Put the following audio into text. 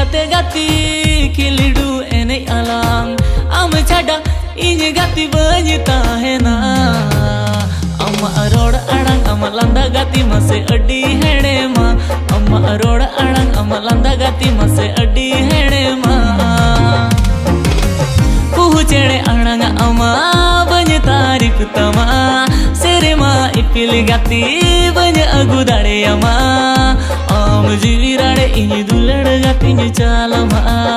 साथे गाती खिलिडू एने आलांग आम छाडा इन गाती बज ताहेना अम्मा रोड अड़ांग अम्मा लंदा गाती मसे अड्डी हेड़े मा अम्मा रोड अड़ांग अम्मा लंदा गाती मसे अड्डी हेड़े मा कुहू चेड़े अड़ांग अम्मा बज तारीफ तमा सेरे मा इपिल गाती बज अगु दाड़े अम्मा आम जीवी राड़े इन दुलड़ गाती चालमा।